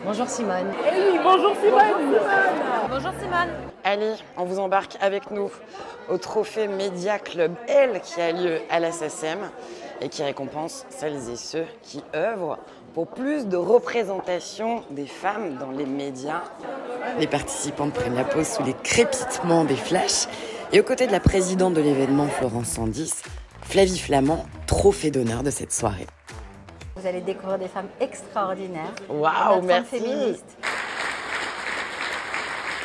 Bonjour Simone. Hey, bonjour Simone. Bonjour Simone. Allez, on vous embarque avec nous au Trophée Média Club L qui a lieu à la SACEM et qui récompense celles et ceux qui œuvrent pour plus de représentation des femmes dans les médias. Les participantes prennent la pause sous les crépitements des flashs et aux côtés de la présidente de l'événement, Florence Sandis, Flavie Flamand, trophée d'honneur de cette soirée. Vous allez découvrir des femmes extraordinaires. Waouh, merci. Féministes.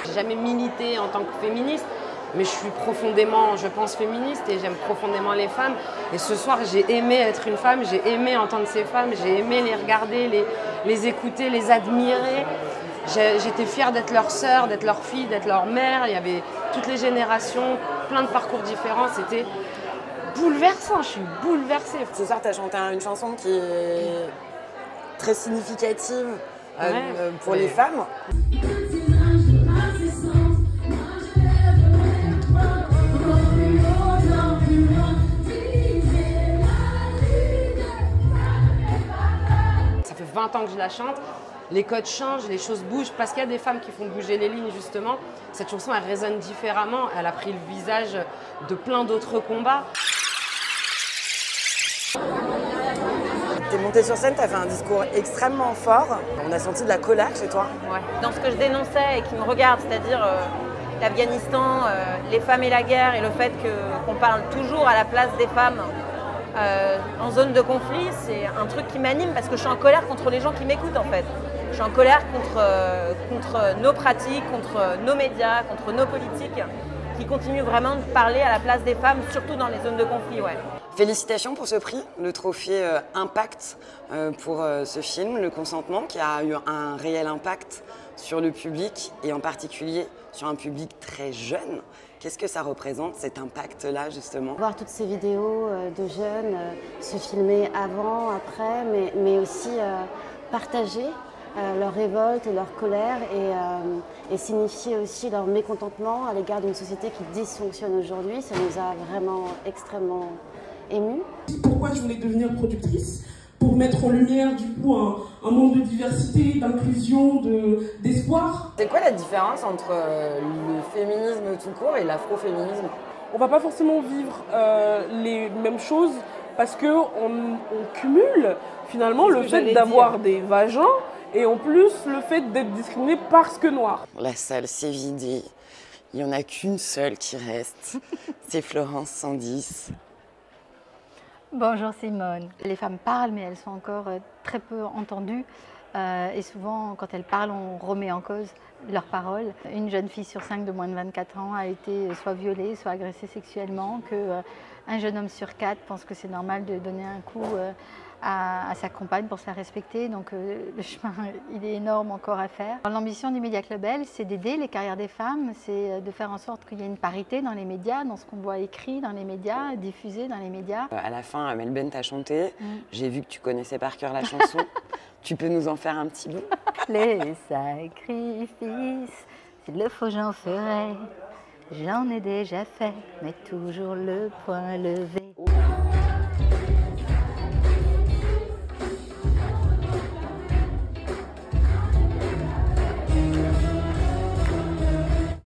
J'ai jamais milité en tant que féministe, mais je suis profondément, je pense, féministe et j'aime profondément les femmes. Et ce soir, j'ai aimé être une femme, j'ai aimé entendre ces femmes, j'ai aimé les regarder, les écouter, les admirer. J'étais fière d'être leur sœur, d'être leur fille, d'être leur mère. Il y avait toutes les générations, plein de parcours différents. C'était bouleversant, je suis bouleversée. Ce soir, tu as chanté une chanson qui est très significative pour les femmes. Ça fait 20 ans que je la chante. Les codes changent, les choses bougent, parce qu'il y a des femmes qui font bouger les lignes, justement. Cette chanson, elle résonne différemment. Elle a pris le visage de plein d'autres combats. T'es montée sur scène, t'as fait un discours extrêmement fort. On a senti de la colère chez toi. Ouais. Dans ce que je dénonçais et qui me regarde, c'est-à-dire l'Afghanistan, les femmes et la guerre et le fait qu'on parle toujours à la place des femmes en zone de conflit, c'est un truc qui m'anime parce que je suis en colère contre les gens qui m'écoutent en fait. Je suis en colère contre nos pratiques, contre nos médias, contre nos politiques qui continuent vraiment de parler à la place des femmes, surtout dans les zones de conflit. Ouais. Félicitations pour ce prix, le trophée Impact pour ce film, Le Consentement, qui a eu un réel impact sur le public et en particulier sur un public très jeune. Qu'est-ce que ça représente, cet impact-là, justement? Voir toutes ces vidéos de jeunes se filmer avant, après, mais aussi partager leur révolte et leur colère et signifier aussi leur mécontentement à l'égard d'une société qui dysfonctionne aujourd'hui. Ça nous a vraiment extrêmement émus. Pourquoi je voulais devenir productrice? Pour mettre en lumière du coup un monde de diversité, d'inclusion, d'espoir. C'est quoi la différence entre le féminisme tout court et l'afroféminisme? On va pas forcément vivre les mêmes choses parce qu'on cumule finalement le fait d'avoir des vagins et en plus le fait d'être discriminé parce que noir. La salle s'est vidée, il n'y en a qu'une seule qui reste, c'est Florence Sandis. Bonjour Simone. Les femmes parlent, mais elles sont encore très peu entendues. Et souvent, quand elles parlent, on remet en cause leurs paroles. Une jeune fille sur 5 de moins de 24 ans a été soit violée, soit agressée sexuellement. Un jeune homme sur 4 pense que c'est normal de donner un coup à sa compagne pour se la respecter. Donc le chemin, il est énorme encore à faire. L'ambition du Média Club L, c'est d'aider les carrières des femmes, c'est de faire en sorte qu'il y ait une parité dans les médias, dans ce qu'on voit écrit dans les médias, diffusé dans les médias. À la fin, Melben t'a chanté. J'ai vu que tu connaissais par cœur la chanson. Tu peux nous en faire un petit bout? Les sacrifices, s'il le faut j'en ferai. J'en ai déjà fait, mais toujours le point levé.